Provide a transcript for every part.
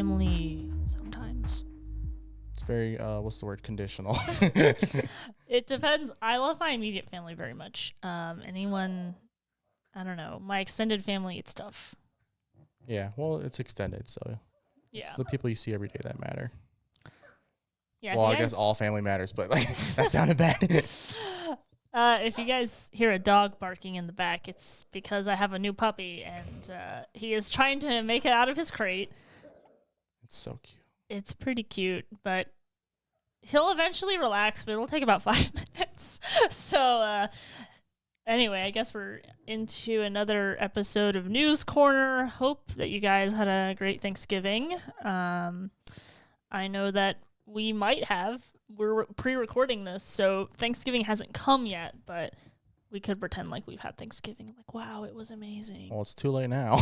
family sometimes. It's very, what's the word, conditional. It depends. I love my immediate family very much. Anyone, I don't know, my extended family, it's tough. Yeah, well, it's extended, so it's the people you see every day that matter. Yeah. Well, I guess all family matters, but like that sounded bad. If you guys hear a dog barking in the back, it's because I have a new puppy, and he is trying to make it out of his crate. It's so cute. It's pretty cute, but he'll eventually relax, but it'll take about 5 minutes. So, anyway, I guess we're into another episode of News Corner. Hope that you guys had a great Thanksgiving. I know that we might have. We're pre-recording this, so Thanksgiving hasn't come yet, but we could pretend like we've had Thanksgiving. Like, wow, it was amazing. Well, it's too late now.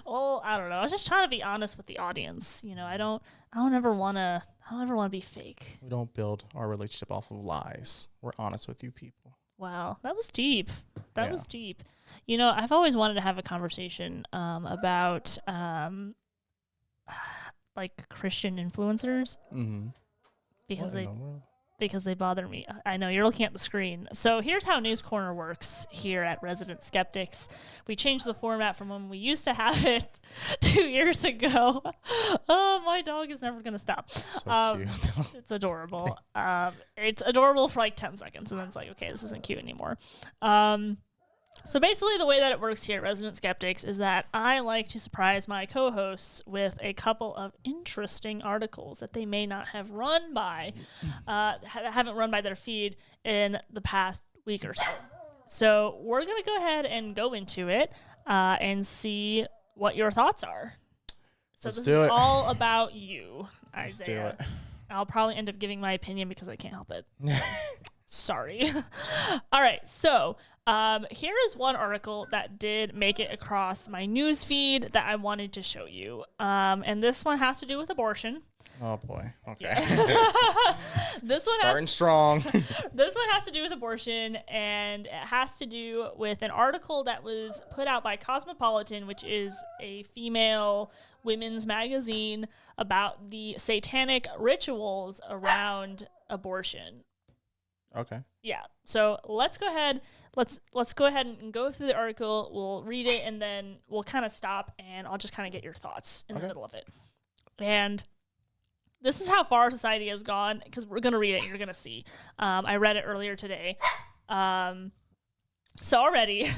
Well, I don't know. I was just trying to be honest with the audience. You know, I don't ever want to be fake. We don't build our relationship off of lies. We're honest with you people. Wow, that was deep. That was deep. You know, I've always wanted to have a conversation about like Christian influencers, because they bother me. I know you're looking at the screen. So here's how News Corner works here at Resident Skeptics. We changed the format from when we used to have it 2 years ago. Oh, my dog is never going to stop. So cute. It's adorable. It's adorable for like 10 seconds, and then it's like, okay, this isn't cute anymore. So basically the way that it works here at Resident Skeptics is that I like to surprise my co-hosts with a couple of interesting articles that they may not have run by, haven't run by their feed in the past week or so. So we're going to go ahead and go into it and see what your thoughts are. So this is all about you, Isaiah. Let's do it. I'll probably end up giving my opinion because I can't help it. Sorry. All right, so here is one article that did make it across my news feed that I wanted to show you. And this one has to do with abortion. Oh, boy. Okay. Yeah. This one Starting strong. This one has to do with abortion, and it has to do with an article that was put out by Cosmopolitan, which is a female women's magazine, about the satanic rituals around abortion. Okay. Yeah. So let's go ahead. Let's go ahead and go through the article. We'll read it, and then we'll kind of stop, and I'll just kind of get your thoughts in the middle of it. And this is how far society has gone, because we're gonna read it and you're gonna see. I read it earlier today. So already,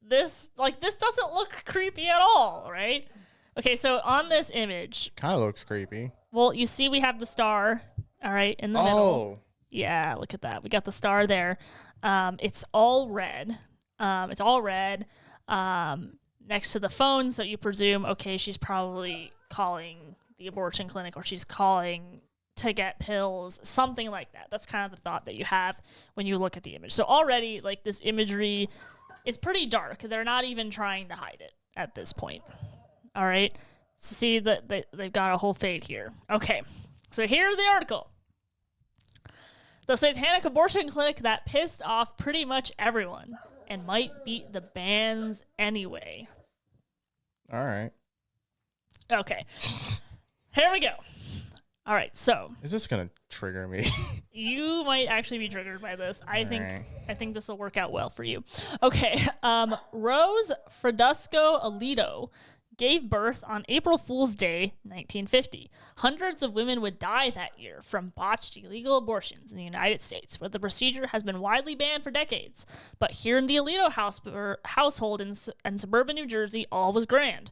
this doesn't look creepy at all, right? Okay. So on this image, Kind of looks creepy. well, you see we have the star, all right, in the middle. Oh. Yeah, look at that. We got the star there. It's all red. It's all red next to the phone, so you presume, okay, she's probably calling the abortion clinic, or she's calling to get pills, something like that. That's kind of the thought that you have when you look at the image. So already, like, this imagery is pretty dark. They're not even trying to hide it at this point. All right? So see that they've got a whole fade here. Okay, so here's the article. The satanic abortion clinic that pissed off pretty much everyone and might beat the bans anyway. All right. Okay. Here we go. All right, so Is this going to trigger me? you might actually be triggered by this. I think this will work out well for you. Okay. Rose Fredusco Alito gave birth on April Fool's Day, 1950. Hundreds of women would die that year from botched illegal abortions in the United States, where the procedure has been widely banned for decades. But here in the Alito household in suburban New Jersey, all was grand.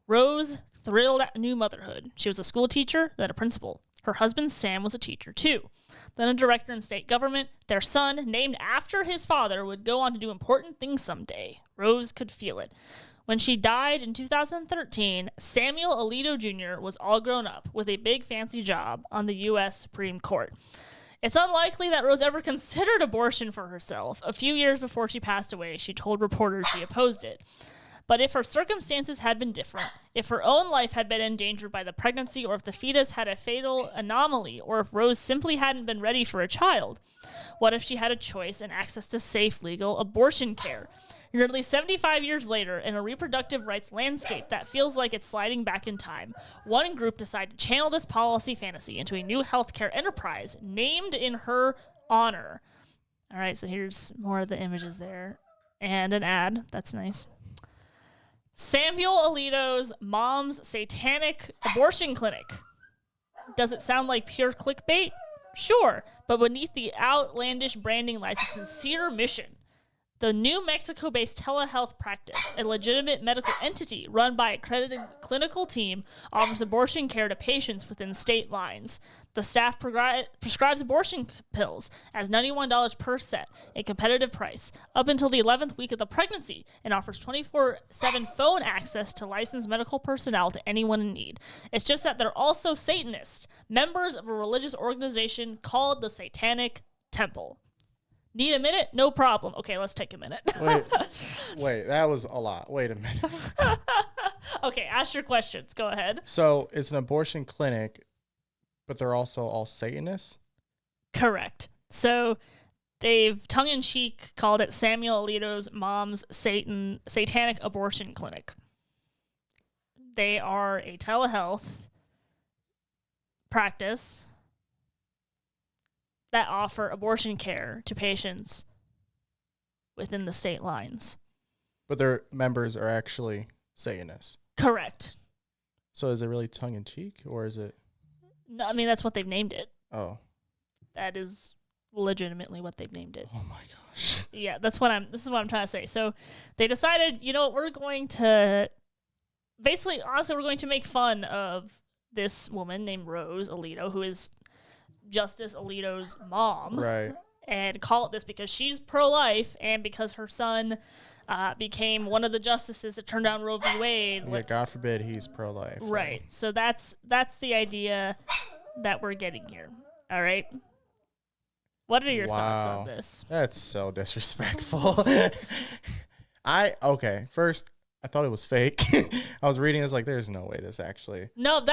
Rose thrilled at new motherhood. She was a school teacher, then a principal. Her husband, Sam, was a teacher, too. Then a director in state government. Their son, named after his father, would go on to do important things someday. Rose could feel it. When she died in 2013, Samuel Alito Jr. was all grown up with a big fancy job on the U.S. Supreme Court. It's unlikely that Rose ever considered abortion for herself. A few years before she passed away, she told reporters she opposed it. But if her circumstances had been different, if her own life had been endangered by the pregnancy, or if the fetus had a fatal anomaly, or if Rose simply hadn't been ready for a child, what if she had a choice and access to safe, legal abortion care? Nearly 75 years later, in a reproductive rights landscape that feels like it's sliding back in time, one group decided to channel this policy fantasy into a new healthcare enterprise named in her honor. All right, so here's more of the images there. And an ad. That's nice. Samuel Alito's mom's satanic abortion clinic. Does it sound like pure clickbait? Sure, but beneath the outlandish branding lies a sincere mission. The New Mexico-based telehealth practice, a legitimate medical entity run by an accredited clinical team, offers abortion care to patients within state lines. The staff prescribes abortion pills as $91 per set, a competitive price, up until the 11th week of the pregnancy, and offers 24/7 phone access to licensed medical personnel to anyone in need. It's just that they're also Satanists, members of a religious organization called the Satanic Temple. Need a minute? No problem. Okay, let's take a minute. Wait, that was a lot. Wait a minute. Okay, ask your questions. Go ahead. So it's an abortion clinic, but they're also all Satanists? Correct. So they've tongue-in-cheek called it Samuel Alito's mom's satanic abortion clinic. They are a telehealth practice that offer abortion care to patients within the state lines. But their members are actually Satanists. Correct. So is it really tongue-in-cheek, or is it? No, I mean, that's what they've named it. Oh. That is legitimately what they've named it. Oh my gosh. Yeah, this is what I'm trying to say. So they decided, we're going to basically, honestly, we're going to make fun of this woman named Rose Alito, who is Justice Alito's mom, right? And call it this because she's pro-life and because her son became one of the justices that turned down Roe v. Wade. Yeah, God forbid he's pro-life. Right. So that's the idea that we're getting here. All right. What are your thoughts on this? That's so disrespectful. First, I thought it was fake. I was reading this like, there's no way this actually. No,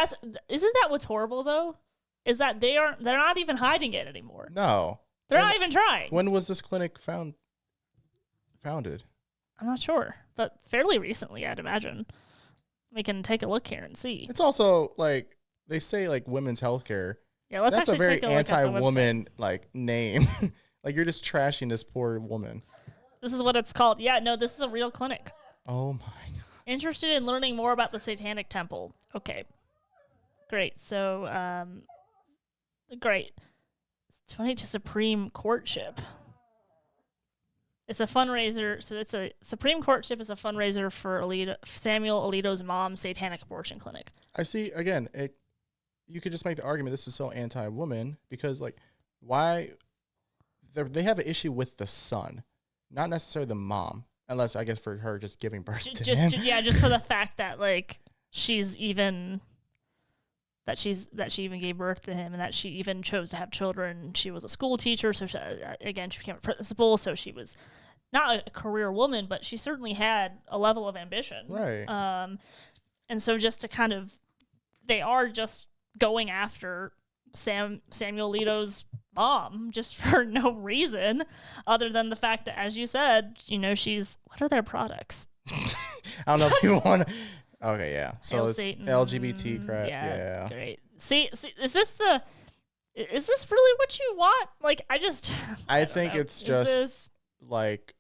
isn't that what's horrible though? Is that they're not even hiding it anymore. No. They're not even trying. When was this clinic founded? I'm not sure, but fairly recently, I'd imagine. We can take a look here and see. It's also like they say like women's healthcare. Yeah, let's That's actually a very take a look at the anti-woman like name. Like you're just trashing this poor woman. This is what it's called. Yeah, no, this is a real clinic. Oh my God. Interested in learning more about the Satanic Temple. Okay. Great. So, great. 20 to Supreme Courtship. It's a fundraiser. So it's a Supreme Courtship is a fundraiser for Samuel Alito's mom's satanic abortion clinic. I see. Again, you could just make the argument this is so anti-woman because like why they have an issue with the son, not necessarily the mom, unless I guess for her just giving birth to him. Just for the fact that like she even gave birth to him and that she even chose to have children. She was a school teacher, so she became a principal, so she was not a career woman, but she certainly had a level of ambition. Right. And so just to kind of, they are just going after Samuel Alito's mom just for no reason other than the fact that, as you said, what are their products? I don't know if you want to. Okay, yeah. So it's Satan, LGBT crap. Yeah. Great. See, is this really what you want? Like, I think it's just like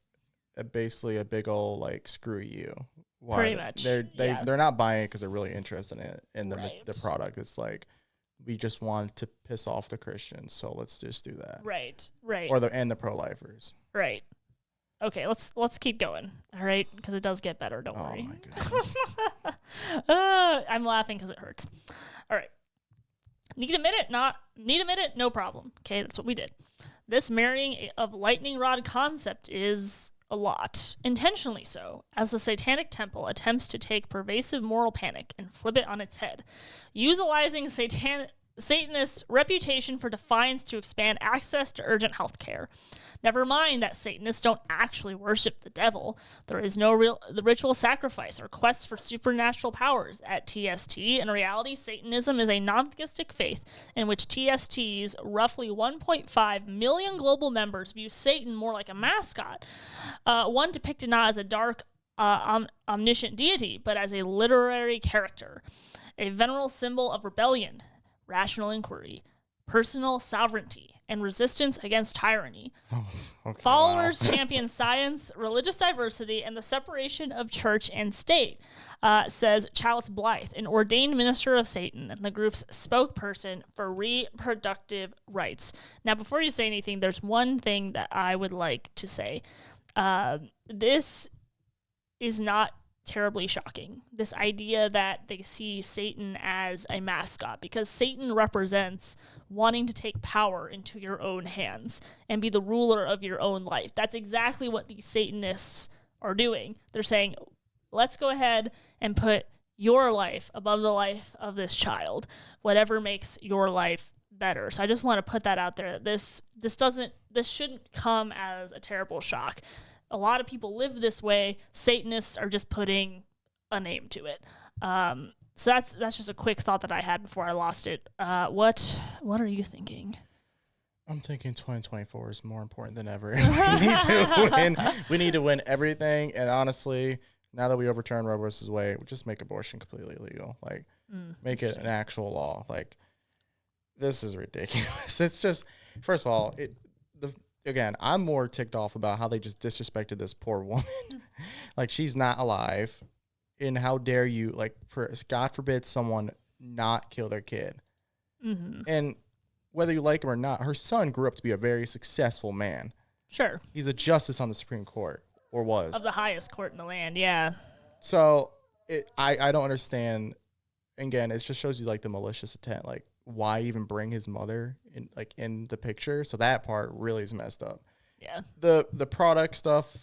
basically a big old like screw you. Why? Pretty much. They're not buying it because they're really interested in the product. It's like we just want to piss off the Christians, so let's just do that. Right. Or the pro-lifers. Right. Okay, let's keep going. All right, because it does get better. Don't worry. Oh my goodness. I'm laughing because it hurts. All right. Need a minute? No problem. Okay, that's what we did. This marrying of lightning rod concept is a lot, intentionally so, as the Satanic Temple attempts to take pervasive moral panic and flip it on its head, utilizing Satanist reputation for defiance to expand access to urgent health care. Never mind that Satanists don't actually worship the devil. There is no the ritual sacrifice or quest for supernatural powers at TST. In reality, Satanism is a non-theistic faith in which TST's roughly 1.5 million global members view Satan more like a mascot, one depicted not as a dark, omniscient deity, but as a literary character, a venerable symbol of rebellion, rational inquiry, personal sovereignty, and resistance against tyranny. Followers champion science, religious diversity, and the separation of church and state, says Chalice Blythe, an ordained minister of Satan and the group's spokesperson for reproductive rights. Now, before you say anything, there's one thing that I would like to say. This is not terribly shocking, this idea that they see Satan as a mascot, because Satan represents wanting to take power into your own hands and be the ruler of your own life. That's exactly what these Satanists are doing. They're saying, let's go ahead and put your life above the life of this child, whatever makes your life better. So I just want to put that out there. This shouldn't come as a terrible shock. A lot of people live this way. Satanists are just putting a name to it. So that's just a quick thought that I had before I lost it. What are you thinking? I'm thinking 2024 is more important than ever. We need to win everything. And honestly, now that we overturn Roe versus Wade, we just make abortion completely illegal. Like, make it an actual law. Like, this is ridiculous. It's just, first of all, again, I'm more ticked off about how they just disrespected this poor woman. Like, she's not alive. And how dare you, like, for God forbid someone not kill their kid. Mm-hmm. And whether you like him or not, her son grew up to be a very successful man. Sure. He's a justice on the Supreme Court, or was. Of the highest court in the land, yeah. So, I don't understand. Again, it just shows you, like, the malicious intent. Like, why even bring his mother in the picture? So that part really is messed up. Yeah. The product stuff,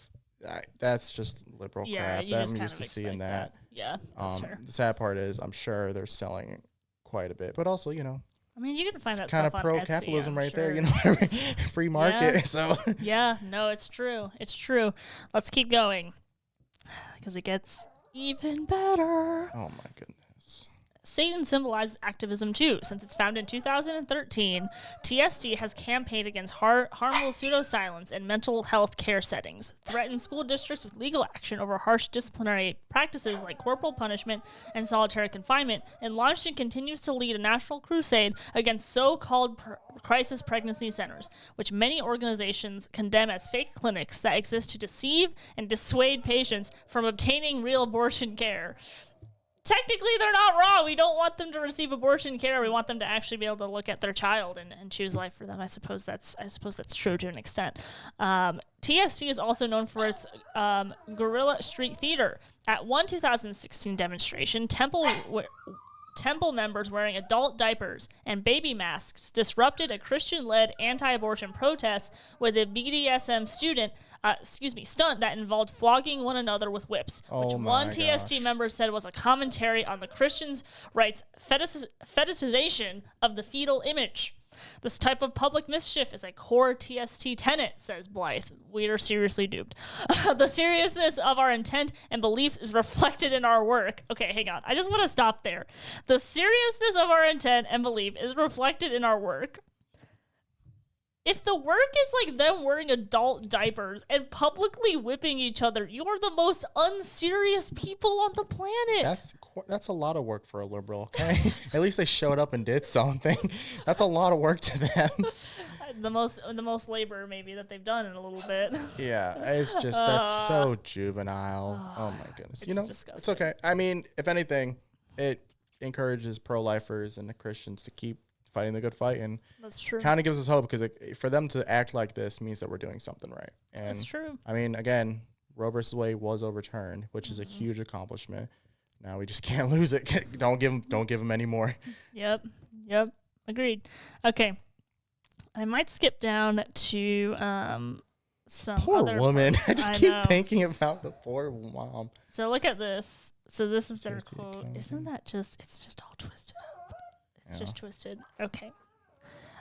that's just liberal crap. I'm used to seeing that. Yeah, that's fair. The sad part is I'm sure they're selling quite a bit, but also, I mean, you can find that kind stuff of pro-capitalism right there, free market. Yeah. So yeah, no, it's true. It's true. Let's keep going because it gets even better. Oh my goodness. Satan symbolizes activism too. Since its founded in 2013, TST has campaigned against harmful pseudo-silence in mental health care settings, threatened school districts with legal action over harsh disciplinary practices like corporal punishment and solitary confinement, and launched and continues to lead a national crusade against so-called crisis pregnancy centers, which many organizations condemn as fake clinics that exist to deceive and dissuade patients from obtaining real abortion care. Technically, they're not wrong. We don't want them to receive abortion care. We want them to actually be able to look at their child and choose life for them. I suppose that's true to an extent. TST is also known for its guerrilla street theater. At one 2016 demonstration, Temple members wearing adult diapers and baby masks disrupted a Christian-led anti-abortion protest with a BDSM stunt that involved flogging one another with whips, which one TST member said was a commentary on the Christians' rights fetishization of the fetal image. This type of public mischief is a core TST tenet, says Blythe. We are seriously duped. The seriousness of our intent and beliefs is reflected in our work. Okay, hang on. I just want to stop there. The seriousness of our intent and belief is reflected in our work. If the work is like them wearing adult diapers and publicly whipping each other, you are the most unserious people on the planet. That's a lot of work for a liberal, okay? At least they showed up and did something. That's a lot of work to them. The most labor maybe that they've done in a little bit. Yeah, it's just that's so juvenile. Oh my goodness. It's disgusting. It's okay. I mean, if anything, it encourages pro-lifers and the Christians to keep fighting the good fight, and that's true. Kind of gives us hope because for them to act like this means that we're doing something right. And that's true. I mean, again, Roe versus Wade was overturned, which is a huge accomplishment. Now we just can't lose it. Don't give them any more. Yep. Agreed. Okay. I might skip down to some poor other woman. parts. I just keep thinking about the poor mom. So look at this. So this is their quote. Isn't that it's just all twisted up. It's just twisted. Okay.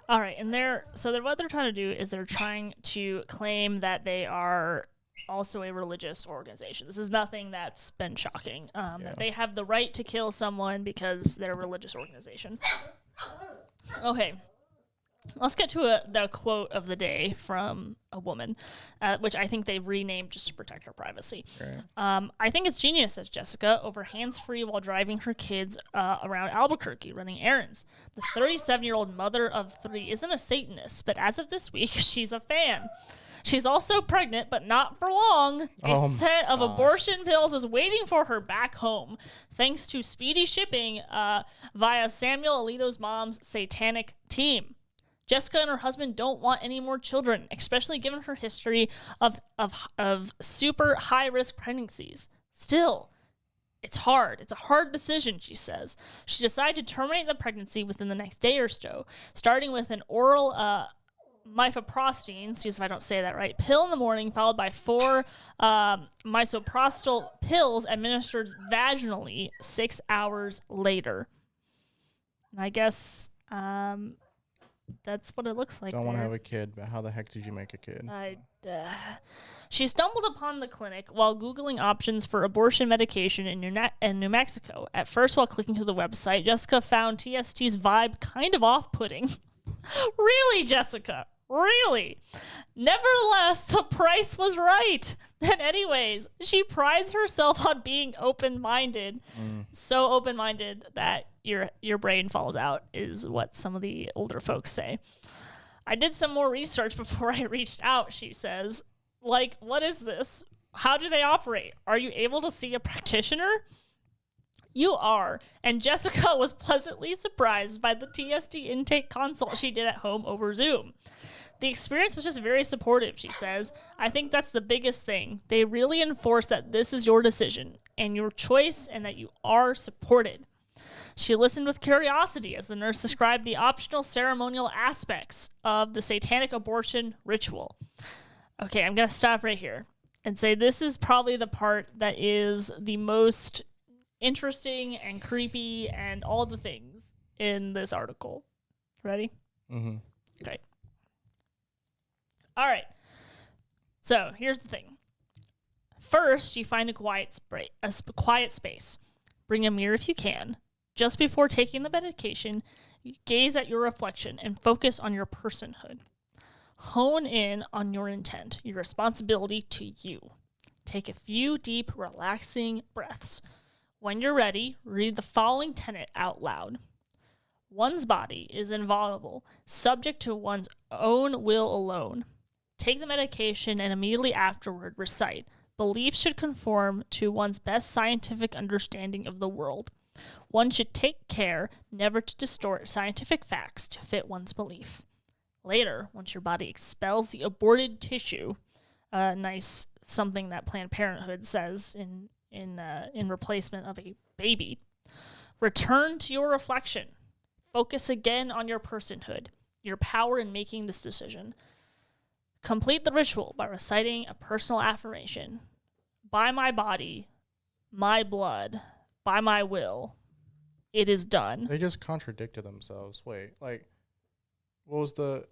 All right, and what they're trying to do is they're trying to claim that they are also a religious organization. This is nothing that's been shocking. That they have the right to kill someone because they're a religious organization. Okay. Let's get to the quote of the day from a woman, which I think they've renamed just to protect her privacy. Right. I think it's genius, says Jessica, over hands-free while driving her kids around Albuquerque running errands. The 37-year-old mother of 3 isn't a Satanist, but as of this week, she's a fan. She's also pregnant, but not for long. A set of abortion pills is waiting for her back home, thanks to speedy shipping via Samuel Alito's mom's satanic team. Jessica and her husband don't want any more children, especially given her history of super high-risk pregnancies. Still, it's hard. It's a hard decision, she says. She decided to terminate the pregnancy within the next day or so, starting with an oral misoprostol, excuse me if I don't say that right, pill in the morning, followed by 4 misoprostol pills administered vaginally 6 hours later. And I guess... that's what it looks like. Don't want to have a kid, but how the heck did you make a kid? She stumbled upon the clinic while Googling options for abortion medication in New Mexico. At first, while clicking through the website, Jessica found TST's vibe kind of off-putting. Really, Jessica? Really? Nevertheless, the price was right. And anyways, she prides herself on being open-minded. So open-minded that your brain falls out is what some of the older folks say. I did some more research before I reached out, she says. Like, what is this? How do they operate? Are you able to see a practitioner? You are. And Jessica was pleasantly surprised by the TST intake consult she did at home over Zoom. The experience was just very supportive, she says. I think that's the biggest thing. They really enforce that this is your decision and your choice and that you are supported. She listened with curiosity as the nurse described the optional ceremonial aspects of the satanic abortion ritual. Okay, I'm going to stop right here and say this is probably the part that is the most interesting and creepy and all the things in this article. Ready? Mm-hmm. Great. All right. So here's the thing. First, you find a quiet space. Bring a mirror if you can. Just before taking the medication, gaze at your reflection and focus on your personhood. Hone in on your intent, your responsibility to you. Take a few deep, relaxing breaths. When you're ready, read the following tenet out loud. One's body is inviolable, subject to one's own will alone. Take the medication and immediately afterward recite, beliefs should conform to one's best scientific understanding of the world. One should take care never to distort scientific facts to fit one's belief. Later, once your body expels the aborted tissue, nice something that Planned Parenthood says in replacement of a baby, return to your reflection. Focus again on your personhood, your power in making this decision. Complete the ritual by reciting a personal affirmation. By my body, my blood, by my will, it is done. They just contradicted themselves. Wait, like, what was the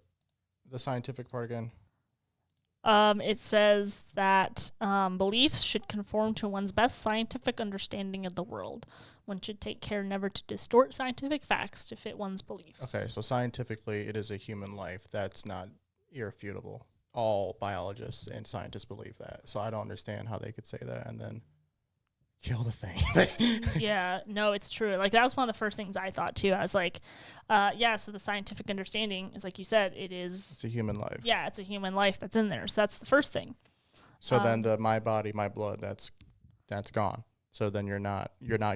scientific part again? It says that beliefs should conform to one's best scientific understanding of the world. One should take care never to distort scientific facts to fit one's beliefs. Okay, so scientifically, it is a human life. That's not irrefutable. All biologists and scientists believe that. So I don't understand how they could say that and then kill the thing. Yeah, no, it's true. Like, that was one of the first things I thought, too. I was like, so the scientific understanding is, like you said, it's a human life. Yeah, it's a human life that's in there. So that's the first thing. So then the my body, my blood, that's gone. So then you're not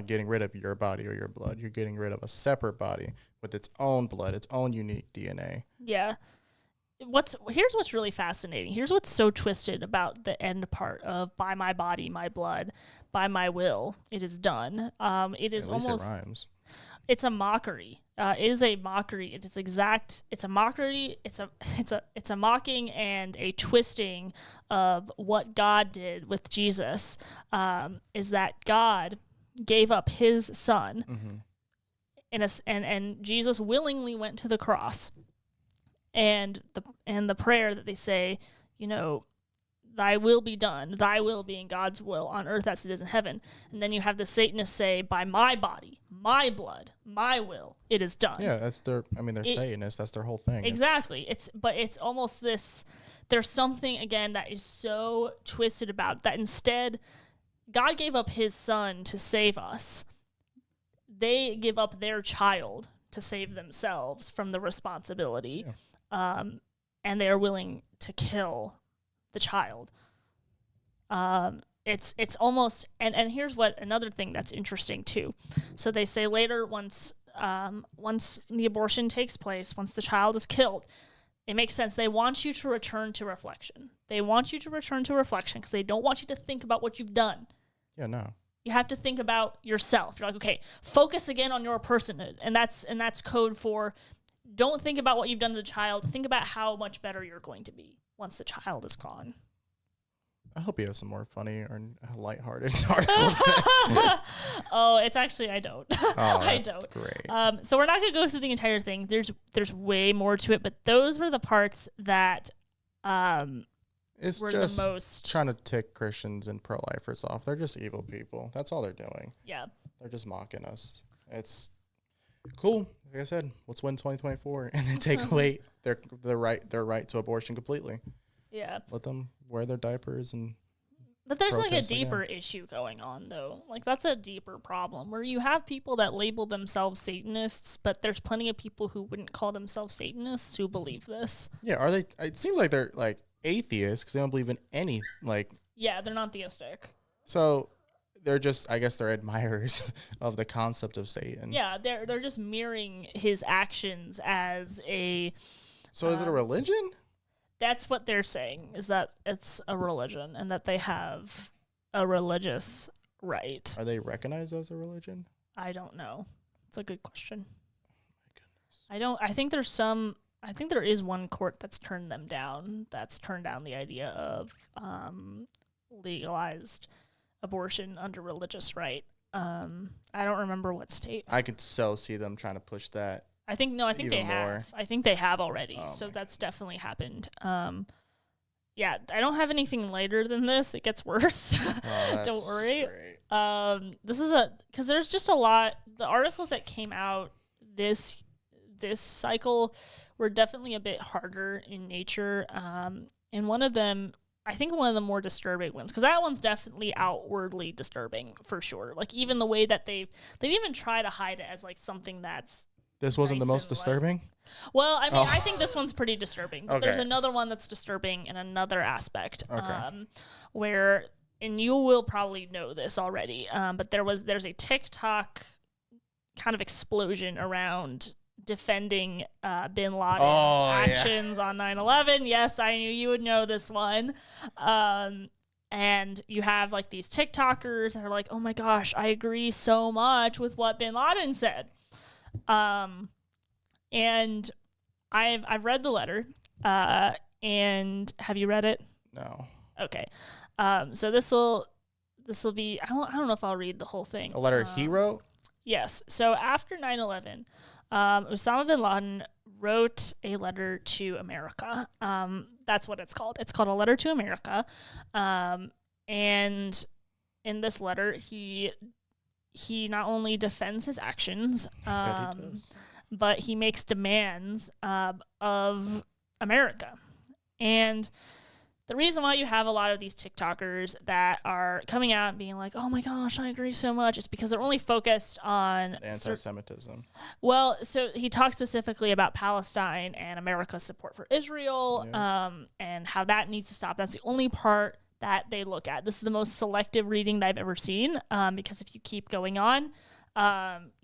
getting rid of your body or your blood. You're getting rid of a separate body with its own blood, its own unique DNA. Yeah. Here's what's really fascinating. Here's what's so twisted about the end part of by my body, my blood, by my will, it is done. It is At least almost. It rhymes. It's a mockery. It is a mockery. It's a mockery. It's a mocking and a twisting of what God did with Jesus. Is that God gave up His Son. Mm-hmm. and Jesus willingly went to the cross. And the prayer that they say, thy will be done, thy will being God's will on earth as it is in heaven. And then you have the Satanists say, by my body, my blood, my will, it is done. Yeah, that's they're Satanists. That's their whole thing. Exactly. It's almost this, there's something, again, that is so twisted about that. Instead, God gave up his son to save us. They give up their child to save themselves from the responsibility. Yeah. And they are willing to kill the child. It's almost, and here's what another thing that's interesting too. So they say later, once the abortion takes place, once the child is killed, it makes sense. They want you to return to reflection. They want you to return to reflection because they don't want you to think about what you've done. Yeah, no. You have to think about yourself. You're like, okay, focus again on your personhood, and that's code for don't think about what you've done to the child. Think about how much better you're going to be once the child is gone. I hope you have some more funny or lighthearted articles. Oh, it's actually, I don't. Oh, I that's don't. Great. So we're not going to go through the entire thing. There's way more to it, but those were the parts that it's were just the most trying to tick Christians and pro-lifers off. They're just evil people. That's all they're doing. Yeah. They're just mocking us. It's cool. Like I said, let's win 2024 and then take away their right to abortion completely. Yeah. Let them wear their diapers and. But there's like a deeper issue going on, though. Like, that's a deeper problem where you have people that label themselves Satanists, but there's plenty of people who wouldn't call themselves Satanists who believe this. Yeah, are they? It seems like they're like atheists because they don't believe in any Yeah, they're not theistic. So they're just, I guess, they're admirers of the concept of Satan. Yeah, they're just mirroring his actions as a. So is it a religion? That's what they're saying, is that it's a religion and that they have a religious right. Are they recognized as a religion? I don't know. It's a good question. Oh my goodness. I think there is one court that's turned them down. That's turned down the idea of legalized abortion under religious right. I don't remember what state. I could so see them trying to push that. I think they have. More. I think they have already. Oh so that's definitely happened. Yeah, I don't have anything later than this. It gets worse. Oh, Don't worry. Great. This is because there's just a lot. The articles that came out this cycle were definitely a bit harder in nature. And one of them, I think one of the more disturbing ones, because that one's definitely outwardly disturbing for sure. Like, even the way that they even try to hide it as like something that's. This wasn't nice the most disturbing? Well, I mean, I think this one's pretty disturbing. But Okay. There's another one that's disturbing in another aspect, Okay. where, and you will probably know this already, but there's a TikTok kind of explosion around defending Bin Laden's actions on 9/11. Yes, I knew you would know this one. And you have like these TikTokers that are like, oh my gosh, I agree so much with what Bin Laden said. And I've read the letter, and have you read it? No. Okay. So this will be, I don't know if I'll read the whole thing. A letter he wrote? Yes. So after 9/11, Osama bin Laden wrote a letter to America. That's what it's called. It's called A Letter to America. And in this letter, he not only defends his actions, but he makes demands of America. And the reason why you have a lot of these TikTokers that are coming out and being like, oh my gosh, I agree so much, is because they're only focused on anti-Semitism. Well, so he talks specifically about Palestine and America's support for Israel, and how that needs to stop. That's the only part that they look at. This is the most selective reading that I've ever seen, because if you keep going on,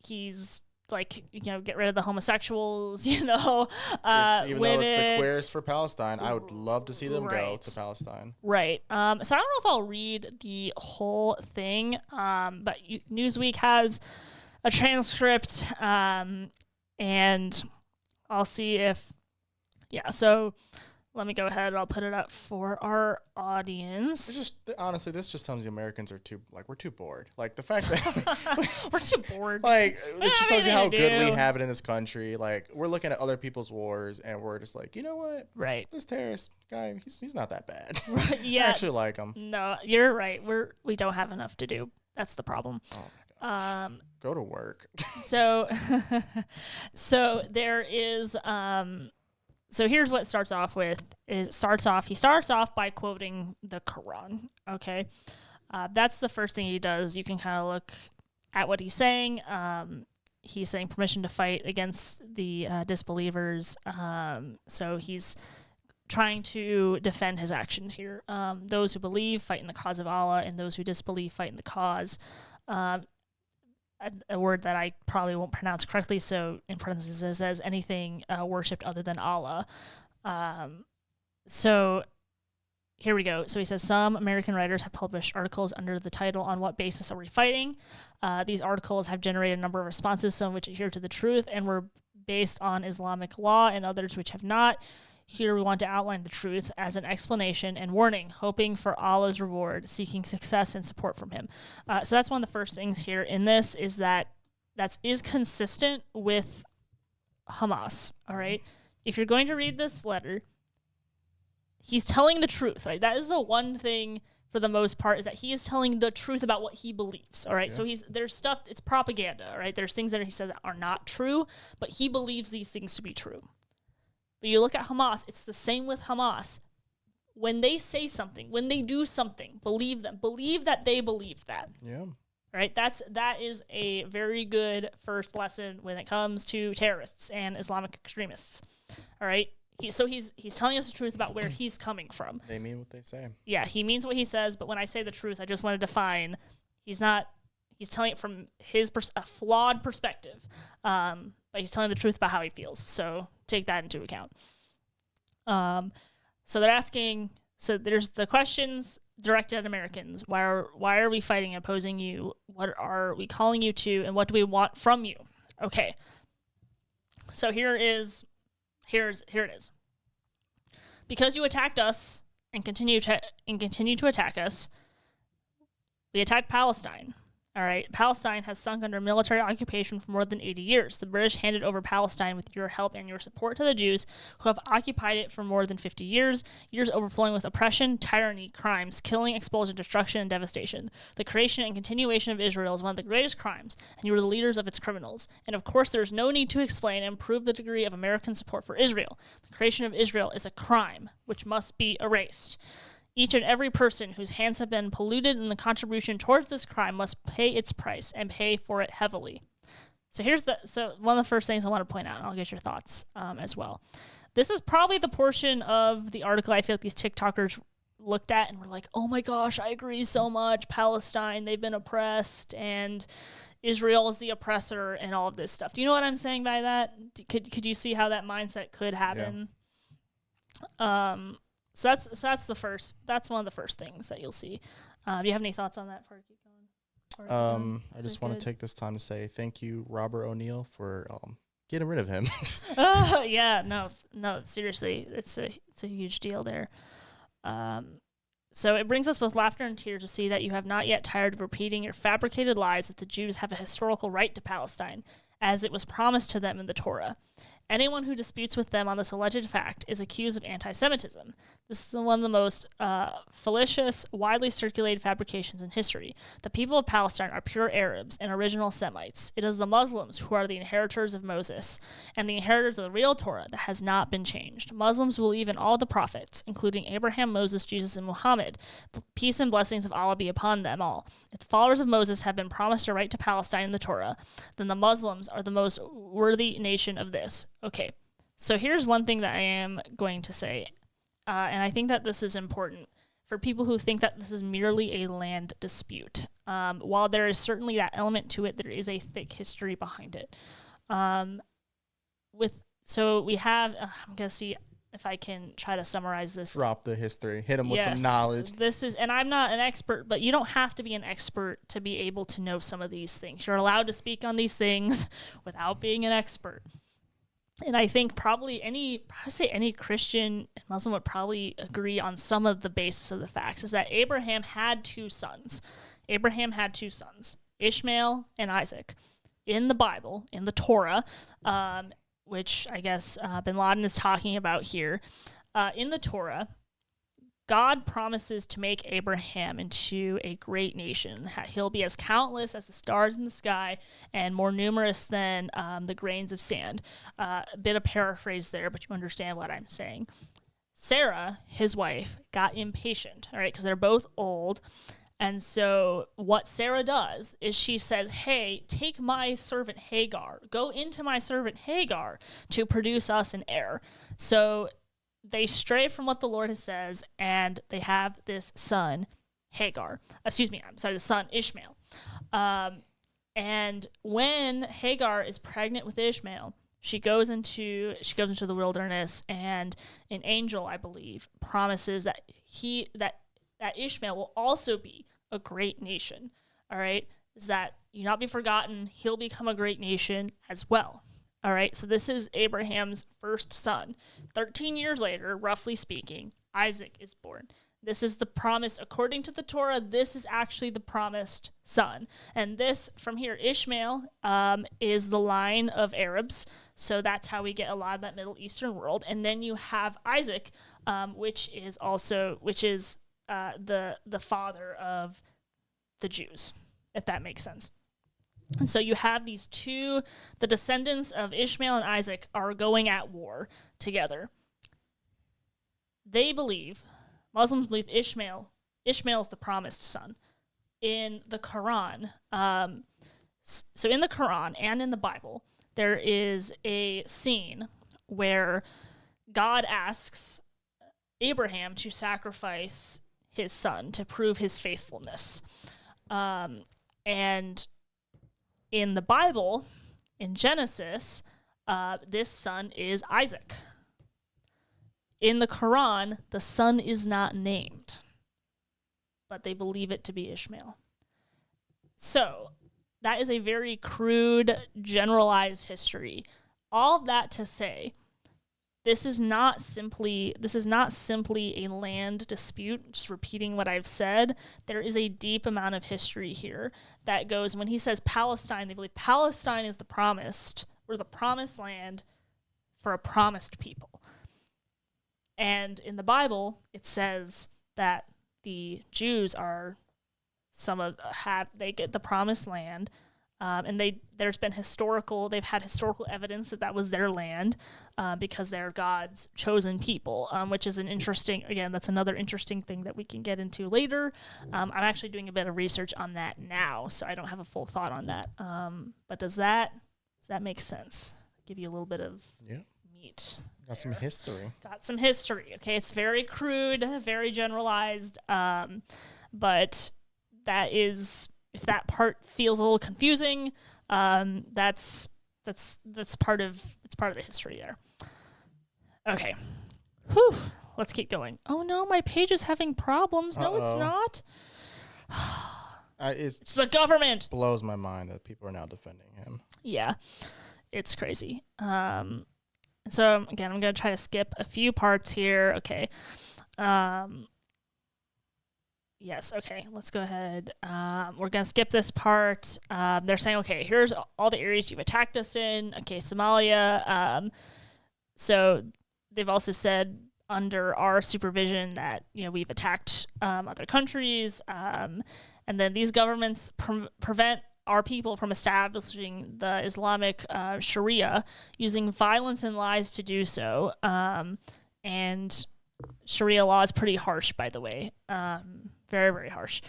he's like, get rid of the homosexuals, Even though it's the queers for Palestine, I would love to see them go to Palestine. Right. So I don't know if I'll read the whole thing, but Newsweek has a transcript, and I'll see if, so Let me go ahead. I'll put it up for our audience. It's just honestly, this just tells you Americans are we're too bored. Like the fact that we're too bored. Like it just tells you how good we have it in this country. Like we're looking at other people's wars and we're just like, you know what? Right. This terrorist guy, he's not that bad. Right. Yeah. I actually like him. No, you're right. We don't have enough to do. That's the problem. Oh my gosh. Go to work. So there is So here's what it starts off with. He starts off by quoting the Quran. Okay, that's the first thing he does. You can kind of look at what he's saying. He's saying permission to fight against the disbelievers. So he's trying to defend his actions here. Those who believe fight in the cause of Allah, and those who disbelieve fight in the cause. A word that I probably won't pronounce correctly, so in parentheses it says anything worshipped other than Allah. So here we go. So he says, some American writers have published articles under the title On What Basis Are We Fighting? These articles have generated a number of responses, some which adhere to the truth and were based on Islamic law and others which have not. Here we want to outline the truth as an explanation and warning, hoping for Allah's reward, seeking success and support from him. So that's one of the first things here in this is that is consistent with Hamas, all right? If you're going to read this letter, he's telling the truth, right? That is the one thing for the most part is that he is telling the truth about what he believes, all right? Yeah. So there's stuff, it's propaganda, all right? There's things that he says are not true, but he believes these things to be true. But you look at Hamas, it's the same with Hamas. When they say something, when they do something, believe them. Believe that they believe that. Yeah. Right? That is a very good first lesson when it comes to terrorists and Islamic extremists. All right? He's telling us the truth about where he's coming from. They mean what they say. Yeah, he means what he says, but when I say the truth, I just want to define he's telling it from a flawed perspective. But he's telling the truth about how he feels. So take that into account. So they're asking, so there's the questions directed at Americans. Why are we fighting and opposing you? What are we calling you to? And what do we want from you? Okay. So here it is. Because you attacked us and continue to attack us, we attacked Palestine. All right, Palestine has sunk under military occupation for more than 80 years. The British handed over Palestine with your help and your support to the Jews, who have occupied it for more than 50 years overflowing with oppression, tyranny, crimes, killing, expulsion, destruction, and devastation. The creation and continuation of Israel is one of the greatest crimes, and you are the leaders of its criminals. And of course, there is no need to explain and prove the degree of American support for Israel. The creation of Israel is a crime, which must be erased. Each and every person whose hands have been polluted in the contribution towards this crime must pay its price and pay for it heavily. So one of the first things I want to point out, and I'll get your thoughts as well. This is probably the portion of the article I feel like these TikTokers looked at and were like, oh my gosh, I agree so much. Palestine, they've been oppressed, and Israel is the oppressor, and all of this stuff. Do you know what I'm saying by that? Could you see how that mindset could happen? Yeah. So that's one of the first things that you'll see. Do you have any thoughts on that before I keep going? I just want to take this time to say thank you, Robert O'Neill, for getting rid of him. Yeah, no, seriously, it's a huge deal there. So it brings us with laughter and tears to see that you have not yet tired of repeating your fabricated lies that the Jews have a historical right to Palestine, as it was promised to them in the Torah. Anyone who disputes with them on this alleged fact is accused of anti-Semitism. This is one of the most fallacious, widely circulated fabrications in history. The people of Palestine are pure Arabs and original Semites. It is the Muslims who are the inheritors of Moses and the inheritors of the real Torah that has not been changed. Muslims believe in all the prophets, including Abraham, Moses, Jesus, and Muhammad. Peace and blessings of Allah be upon them all. If the followers of Moses have been promised a right to Palestine in the Torah, then the Muslims are the most worthy nation of this. Okay, so here's one thing that I am going to say, and I think that this is important for people who think that this is merely a land dispute. While there is certainly that element to it, there is a thick history behind it. So we have, I'm going to see if I can try to summarize this. Drop the history. Hit them with some knowledge. And I'm not an expert, but you don't have to be an expert to be able to know some of these things. You're allowed to speak on these things without being an expert. And I think probably any Christian and Muslim would probably agree on some of the basis of the facts, is that Abraham had two sons. Ishmael and Isaac. In the Bible, in the Torah, which I guess bin Laden is talking about here, in the Torah, God promises to make Abraham into a great nation. He'll be as countless as the stars in the sky and more numerous than the grains of sand. A bit of paraphrase there, but you understand what I'm saying. Sarah, his wife, got impatient, all right, because they're both old. And so what Sarah does is she says, hey, take my servant Hagar, go into my servant Hagar to produce us an heir. So they stray from what the Lord says, and they have this son, the son Ishmael. And when Hagar is pregnant with Ishmael, she goes into the wilderness, and an angel, I believe, promises that that Ishmael will also be a great nation. All right, is that you not be forgotten? He'll become a great nation as well. All right, so this is Abraham's first son. 13 years later, roughly speaking, Isaac is born. This is the promise, according to the Torah, this is actually the promised son. And this, from here, Ishmael, is the line of Arabs. So that's how we get a lot of that Middle Eastern world. And then you have Isaac, which is the father of the Jews, if that makes sense. And so you have these two, the descendants of Ishmael and Isaac are going at war together. Muslims believe Ishmael is the promised son. In the Quran, so in the Quran and in the Bible, there is a scene where God asks Abraham to sacrifice his son to prove his faithfulness. And in the Bible, in Genesis, this son is Isaac. In the Quran, the son is not named, but they believe it to be Ishmael. So that is a very crude, generalized history. All of that to say, this is not simply a land dispute, just repeating what I've said. There is a deep amount of history here that goes, when he says Palestine, they believe Palestine is the promised land for a promised people. And in the Bible, it says that the Jews they get the promised land, and they've had historical evidence that was their land, because they're God's chosen people, which is that's another interesting thing that we can get into later. I'm actually doing a bit of research on that now, so I don't have a full thought on that. But does that make sense? Give you a little bit of meat. Got some history. Okay, it's very crude, very generalized, but that is, if that part feels a little confusing, that's part of the history there. Okay. Whew. Let's keep going. Oh no, my page is having problems. No, it's not. It's the government. Blows my mind that people are now defending him. Yeah, it's crazy. So again, I'm going to try to skip a few parts here. Okay. Yes, okay, let's go ahead. We're going to skip this part. They're saying, okay, here's all the areas you've attacked us in. Okay, Somalia. So they've also said under our supervision that, we've attacked other countries. And then these governments prevent our people from establishing the Islamic Sharia, using violence and lies to do so. And Sharia law is pretty harsh, by the way. Very, very harsh.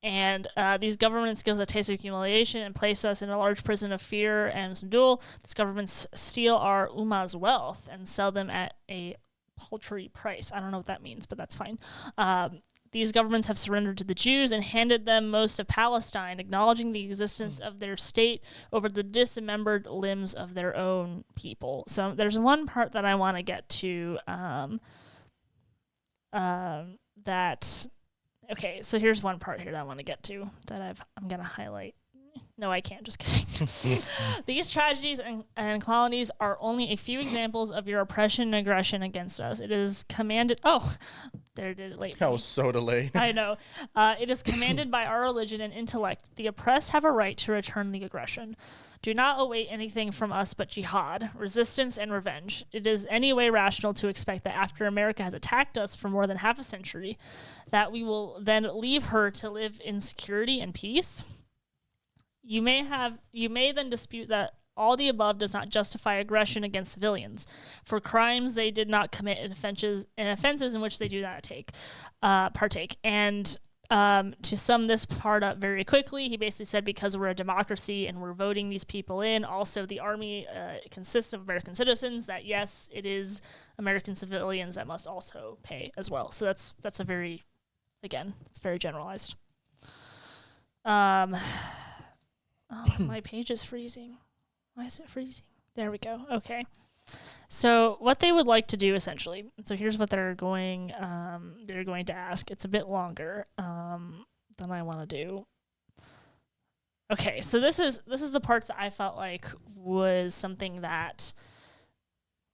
And these governments give us a taste of humiliation and place us in a large prison of fear and subdue. These governments steal our ummah's wealth and sell them at a paltry price. I don't know what that means, but that's fine. These governments have surrendered to the Jews and handed them most of Palestine, acknowledging the existence of their state over the dismembered limbs of their own people. So there's one part that I want to get to. Okay, so here's one part here that I want to get to that I'm going to highlight. No, I can't. Just kidding. These tragedies and calamities are only a few examples of your oppression and aggression against us. It is commanded. Oh, there it is. Late. That was so delayed. I know. It is commanded by our religion and intellect. The oppressed have a right to return the aggression. Do not await anything from us but jihad, resistance, and revenge. It is anyway rational to expect that after America has attacked us for more than half a century, that we will then leave her to live in security and peace. You may then dispute that all the above does not justify aggression against civilians for crimes they did not commit and offenses in which they do not partake. And to sum this part up very quickly, he basically said because we're a democracy and we're voting these people in, also the army consists of American citizens, that yes, it is American civilians that must also pay as well. So that's a very, again, it's very generalized. Oh, my page is freezing. Why is it freezing? There we go. Okay. So what they would like to do essentially, so here's what they're going to ask. It's a bit longer than I want to do. Okay, so this is the parts that I felt like was something that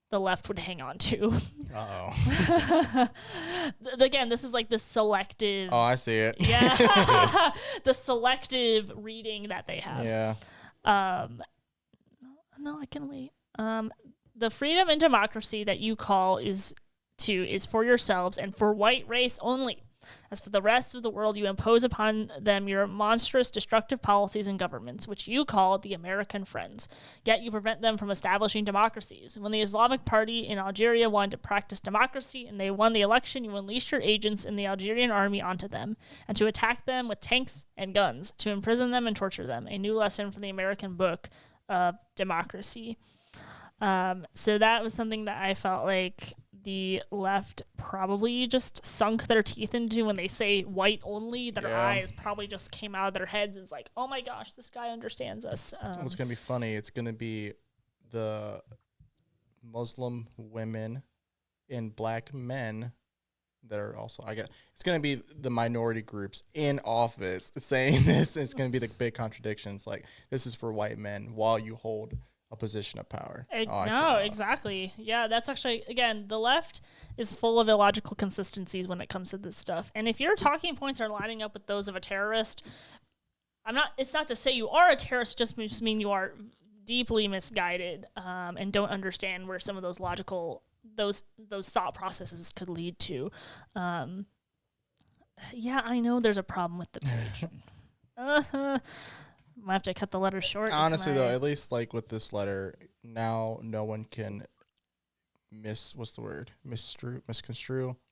the left would hang on to. Uh-oh. Again, this is like the selective. Oh, I see it. Yeah. The selective reading that they have. Yeah. No, I can wait. The freedom and democracy that you call is for yourselves and for white race only. As for the rest of the world, you impose upon them your monstrous, destructive policies and governments, which you call the American friends. Yet you prevent them from establishing democracies. When the Islamic Party in Algeria wanted to practice democracy and they won the election, you unleashed your agents in the Algerian army onto them, and to attack them with tanks and guns, to imprison them and torture them. A new lesson from the American book of democracy. So that was something that I felt like the left probably just sunk their teeth into when they say white only. Their eyes probably just came out of their heads. It's like, oh my gosh, this guy understands us. What's going to be funny, it's going to be the Muslim women and black men that are also, I guess, it's going to be the minority groups in office saying this. It's going to be the big contradictions. Like, this is for white men while you hold a position of power. No, exactly. Yeah, that's actually, again, the left is full of illogical consistencies when it comes to this stuff. And if your talking points are lining up with those of a terrorist, it's not to say you are a terrorist, just mean you are deeply misguided and don't understand where some of those logical, those thought processes could lead to. Yeah, I know there's a problem with the page. Might have to cut the letter short. Honestly, though, at least like with this letter, now no one can misconstrue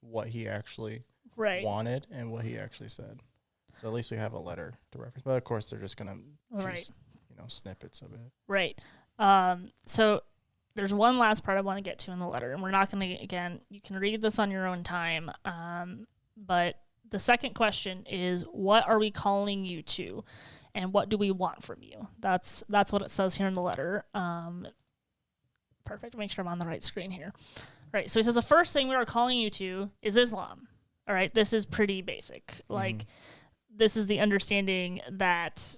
what he actually wanted and what he actually said. So at least we have a letter to reference. But of course, they're just gonna choose, snippets of it. Right. So there's one last part I want to get to in the letter, and we're not going to, again, you can read this on your own time. But the second question is, what are we calling you to? And what do we want from you? That's what it says here in the letter. Perfect. Make sure I'm on the right screen here. All right. So he says the first thing we are calling you to is Islam. All right. This is pretty basic. Like, this is the understanding that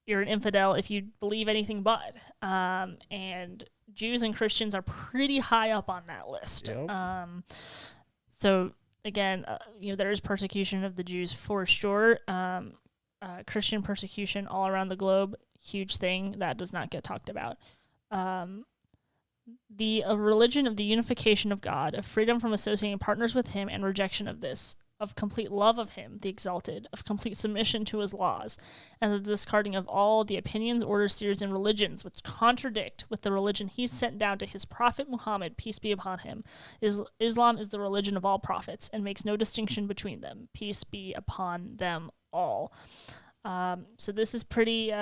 you're an infidel if you believe anything but. And Jews and Christians are pretty high up on that list. Yep. So again, there is persecution of the Jews for sure. Christian persecution all around the globe, huge thing that does not get talked about. The religion of the unification of God, of freedom from associating partners with him and rejection of this, of complete love of him, the exalted, of complete submission to his laws, and the discarding of all the opinions, orders, theories, and religions which contradict with the religion he sent down to his prophet Muhammad, peace be upon him. Islam is the religion of all prophets and makes no distinction between them. Peace be upon them all. So this is pretty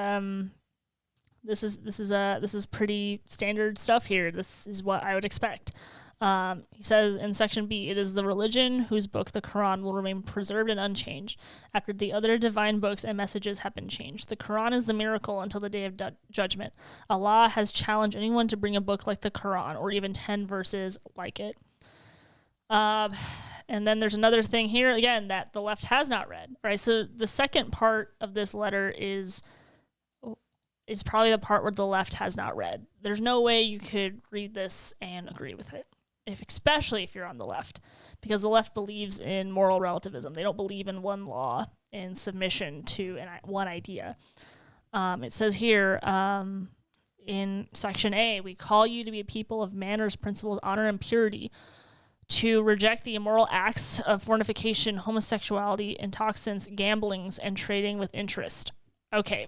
this is pretty standard stuff here. This is what I would expect. He says in section B, it is the religion whose book, the Quran, will remain preserved and unchanged after the other divine books and messages have been changed. The Quran is the miracle until the day of judgment. Allah has challenged anyone to bring a book like the Quran or even 10 verses like it. And then there's another thing here, again, that the left has not read. All right, so the second part of this letter is probably the part where the left has not read. There's no way you could read this and agree with it, especially if you're on the left, because the left believes in moral relativism. They don't believe in one law and submission to one idea. It says here in section A, we call you to be a people of manners, principles, honor, and purity, to reject the immoral acts of fornication, homosexuality, intoxicants, gamblings, and trading with interest. Okay.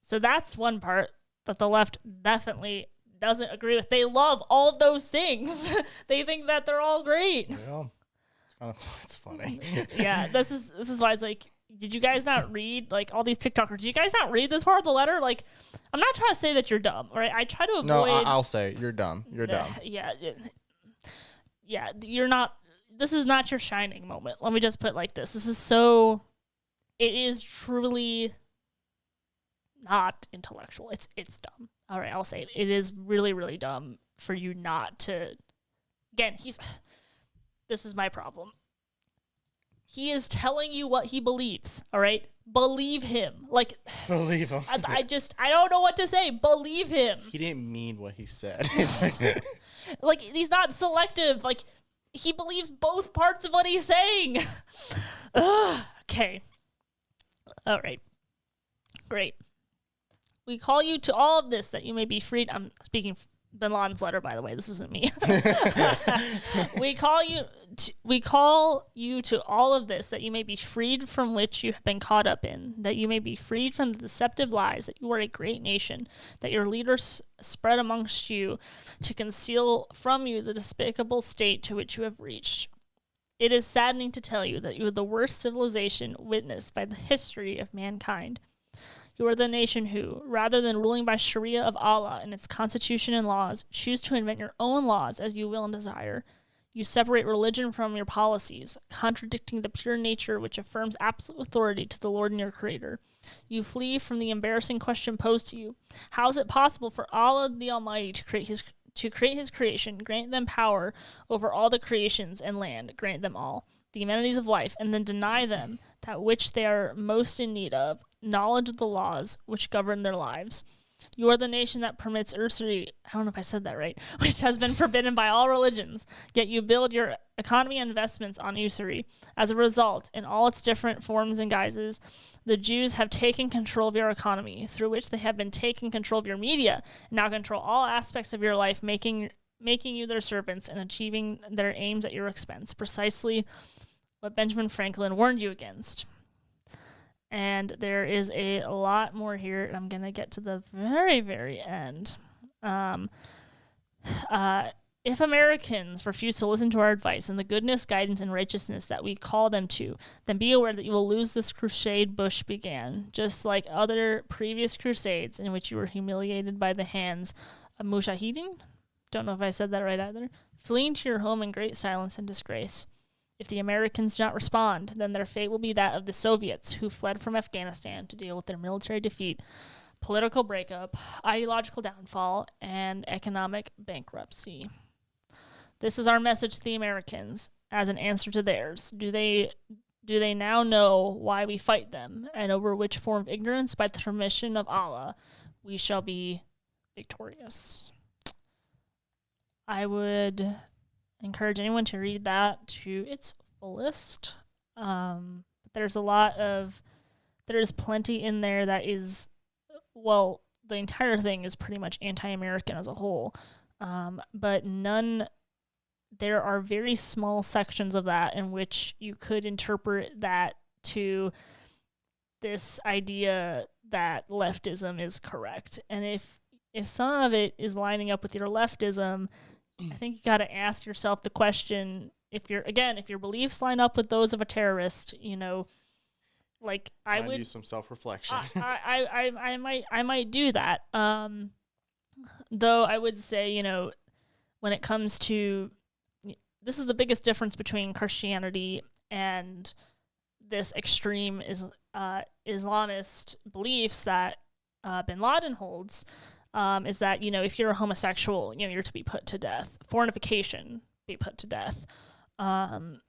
So that's one part that the left definitely doesn't agree with. They love all of those things. They think that they're all great. Yeah. It's funny. Yeah, this is why it's like, did you guys not read, like, all these TikTokers? Did you guys not read this part of the letter? Like, I'm not trying to say that you're dumb, all right? I try to avoid... No, I'll say you're dumb. You're dumb. Yeah, you're not... This is not your shining moment. Let me just put it like this. This is so... It is truly not intellectual. It's dumb. All right, I'll say it. It is really, really dumb for you not to... Again, this is my problem. He is telling you what he believes, all right? Believe him. Like, believe him. I don't know what to say. Believe him. He didn't mean what he said. Like, he's not selective. Like, he believes both parts of what he's saying. Okay. All right. Great. We call you to all of this that you may be freed. I'm speaking Bin Laden's letter, by the way. This isn't me. We call you to all of this that you may be freed from which you have been caught up in, that you may be freed from the deceptive lies, that you are a great nation, that your leaders spread amongst you to conceal from you the despicable state to which you have reached. It is saddening to tell you that you are the worst civilization witnessed by the history of mankind. You are the nation who, rather than ruling by Sharia of Allah and its constitution and laws, choose to invent your own laws as you will and desire. You separate religion from your policies, contradicting the pure nature which affirms absolute authority to the Lord and your Creator. You flee from the embarrassing question posed to you: how is it possible for Allah the Almighty to create His creation, grant them power over all the creations and land, grant them all the amenities of life, and then deny them that which they are most in need of, knowledge of the laws which govern their lives? You are the nation that permits usury, I don't know if I said that right, which has been forbidden by all religions, yet you build your economy and investments on usury. As a result, in all its different forms and guises, the Jews have taken control of your economy, through which they have been taking control of your media, and now control all aspects of your life, making you their servants and achieving their aims at your expense, precisely what Benjamin Franklin warned you against. And there is a lot more here, and I'm going to get to the very, very end. If Americans refuse to listen to our advice and the goodness, guidance, and righteousness that we call them to, then be aware that you will lose this crusade Bush began, just like other previous crusades in which you were humiliated by the hands of mujahideen. Don't know if I said that right either. Fleeing to your home in great silence and disgrace. If the Americans do not respond, then their fate will be that of the Soviets, who fled from Afghanistan to deal with their military defeat, political breakup, ideological downfall, and economic bankruptcy. This is our message to the Americans as an answer to theirs. Do they now know why we fight them, and over which form of ignorance, by the permission of Allah, we shall be victorious? I would encourage anyone to read that to its fullest. There's plenty in there that is, well, the entire thing is pretty much anti-American as a whole. But there are very small sections of that in which you could interpret that to this idea that leftism is correct. And if some of it is lining up with your leftism, I think you got to ask yourself the question, if your beliefs line up with those of a terrorist, like I would do some self-reflection. I might do that. Though I would say, when it comes to, this is the biggest difference between Christianity and this extreme Islamist beliefs that Bin Laden holds. Is that, if you're a homosexual, you're to be put to death. Fornication, be put to death. And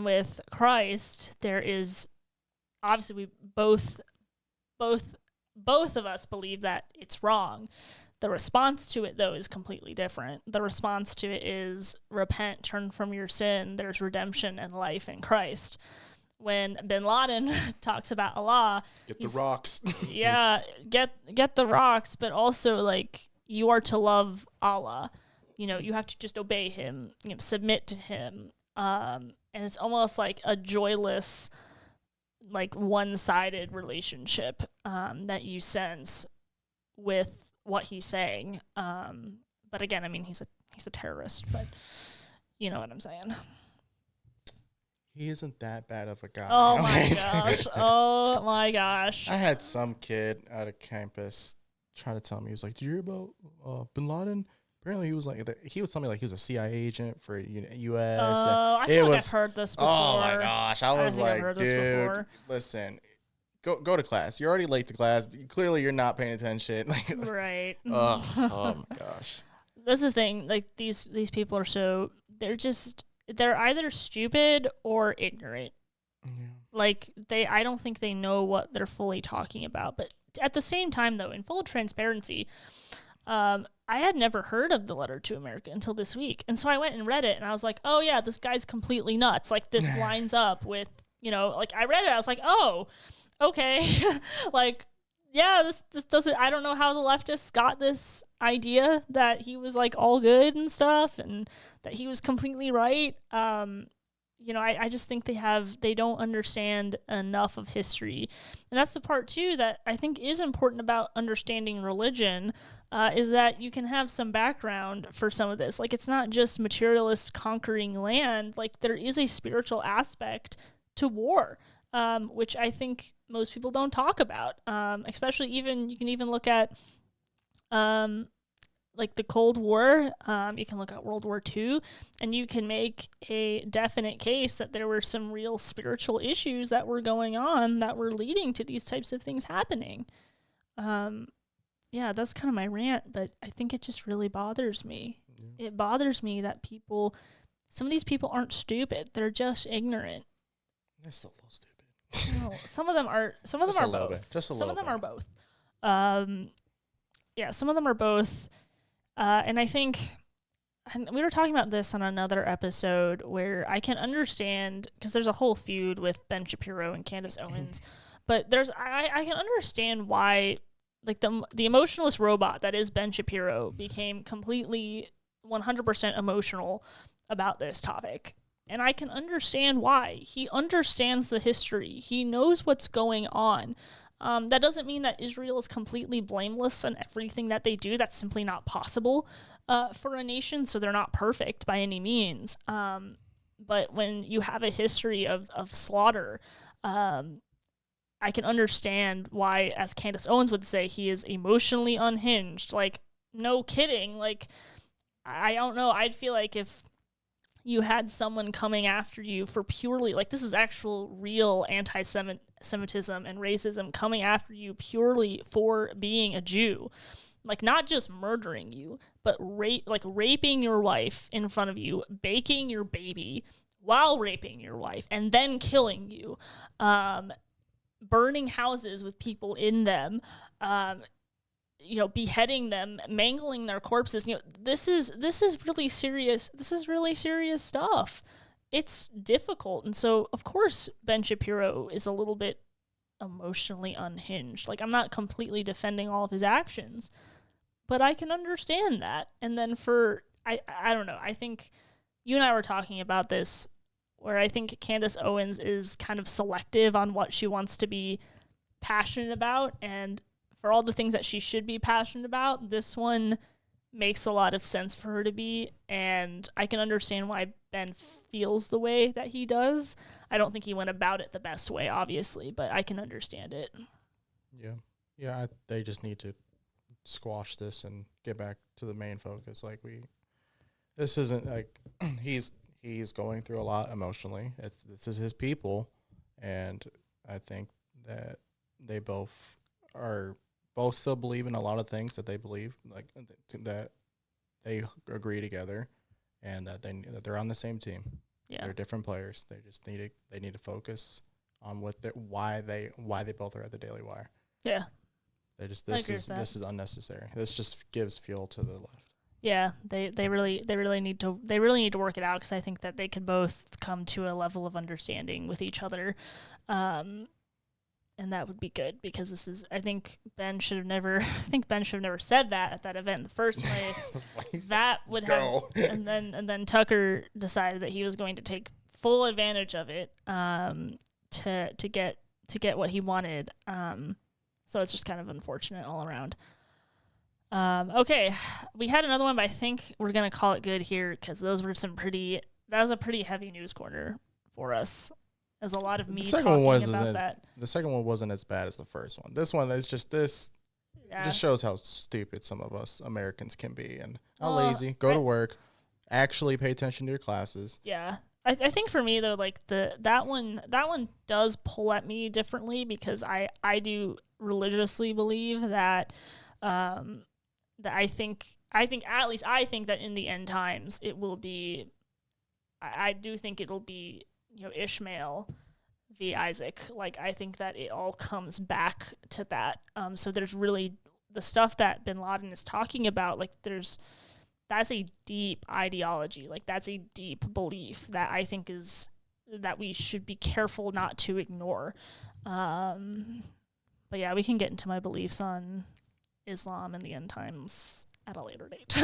with Christ, there is obviously we both of us believe that it's wrong. The response to it, though, is completely different. The response to it is repent, turn from your sin. There's redemption and life in Christ. When Bin Laden talks about Allah, get the rocks. Yeah, get the rocks, but also like you are to love Allah. You know, you have to just obey him, submit to him. And it's almost like a joyless, like one-sided relationship that you sense with what he's saying. But again, I mean, he's a terrorist, but you know what I'm saying. He isn't that bad of a guy. Oh my gosh. Oh my gosh. I had some kid at a campus try to tell me, he was like, "Did you hear about Bin Laden?" Apparently, he was telling me like he was a CIA agent for U.S. I feel like I've heard this before. Oh my gosh, I was like, dude, listen, go to class. You're already late to class. Clearly, you're not paying attention. Right. Oh my gosh. That's the thing. Like these people are they're either stupid or ignorant. Yeah. Like I don't think they know what they're fully talking about. But at the same time, though, in full transparency, I had never heard of the Letter to America until this week. And so I went and read it, and I was like, oh, yeah, this guy's completely nuts. Like, this lines up with, like, I read it. I was like, oh, okay. Like, yeah, this doesn't, I don't know how the leftists got this idea that he was, like, all good and stuff and that he was completely right. I just think they don't understand enough of history. And that's the part, too, that I think is important about understanding religion, is that you can have some background for some of this. Like, it's not just materialist conquering land. Like, there is a spiritual aspect to war, which I think most people don't talk about. Especially you can even look at like the Cold War, you can look at World War II, and you can make a definite case that there were some real spiritual issues that were going on that were leading to these types of things happening. Yeah, that's kind of my rant, but I think it just really bothers me. Yeah. It bothers me that some of these people aren't stupid. They're just ignorant. They're still a little stupid. No, some of them are both. Some of them are both. Yeah, some of them are both. And I think we were talking about this on another episode where I can understand, because there's a whole feud with Ben Shapiro and Candace Owens, but I can understand why, like, the emotionless robot that is Ben Shapiro became completely 100% emotional about this topic. And I can understand why. He understands the history. He knows what's going on. That doesn't mean that Israel is completely blameless in everything that they do. That's simply not possible for a nation, so they're not perfect by any means. But when you have a history of slaughter, I can understand why, as Candace Owens would say, he is emotionally unhinged. Like, no kidding. Like, I don't know. I'd feel like if you had someone coming after you for purely, like, this is actual real anti-Semitism and racism coming after you purely for being a Jew, like, not just murdering you, but raping your wife in front of you, baking your baby while raping your wife, and then killing you, burning houses with people in them, beheading them, mangling their corpses. This is really serious. This is really serious stuff. It's difficult. And so, of course, Ben Shapiro is a little bit emotionally unhinged. Like, I'm not completely defending all of his actions, but I can understand that. And then I don't know. I think you and I were talking about this, where I think Candace Owens is kind of selective on what she wants to be passionate about. And for all the things that she should be passionate about, this one makes a lot of sense for her to be, and I can understand why Ben feels the way that he does. I don't think he went about it the best way, obviously, but I can understand it. Yeah. They just need to squash this and get back to the main focus. Like, this isn't like he's going through a lot emotionally. This is his people, and I think that they both still believe in a lot of things that they believe, like that they agree together, and that they're on the same team. They're different players. They need to focus on why they both are at the Daily Wire. Yeah. This is unnecessary. This just gives fuel to the left. Yeah, they really need to work it out, because I think that they could both come to a level of understanding with each other, and that would be good, because I think Ben should have never said that at that event in the first place. That would have, and then Tucker decided that he was going to take full advantage of it, to get what he wanted. So it's just kind of unfortunate all around. Okay, we had another one, but I think we're going to call it good here, because that was a pretty heavy news corner for us. There's a lot of me talking about that. The second one wasn't as bad as the first one. This one is just this. Yeah. It just shows how stupid some of us Americans can be, and how lazy. Go to work, actually pay attention to your classes. Yeah. I think for me though, like that one does pull at me differently, because I do religiously believe that that I think that in the end times it will be, I do think it'll be, Ishmael v. Isaac. Like, I think that it all comes back to that. So there's really the stuff that Bin Laden is talking about, like that's a deep ideology. Like, that's a deep belief that I think that we should be careful not to ignore. But yeah, we can get into my beliefs on Islam and the end times at a later date.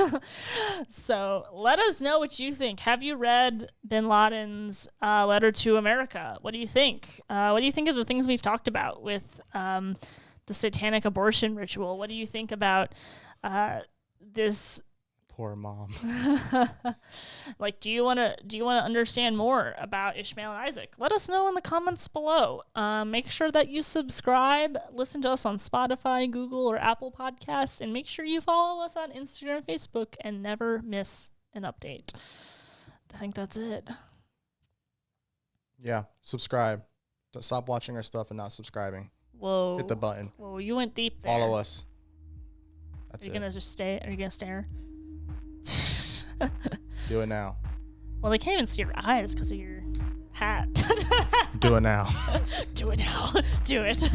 So let us know what you think. Have you read Bin Laden's letter to America? What do you think? What do you think of the things we've talked about with the satanic abortion ritual? What do you think about this? Poor mom. Like, do you want to understand more about Ishmael and Isaac? Let us know in the comments below. Make sure that you subscribe, listen to us on Spotify, Google, or Apple Podcasts, and make sure you follow us on Instagram and Facebook, and never miss an update. I think that's it. Yeah, subscribe. Stop watching our stuff and not subscribing. Whoa. Hit the button. Whoa, you went deep there. Follow us. That's Are you gonna just stay? Are you gonna stare? Do it now. Well, they can't even see your eyes because of your hat. Do it now. Do it now. Do it.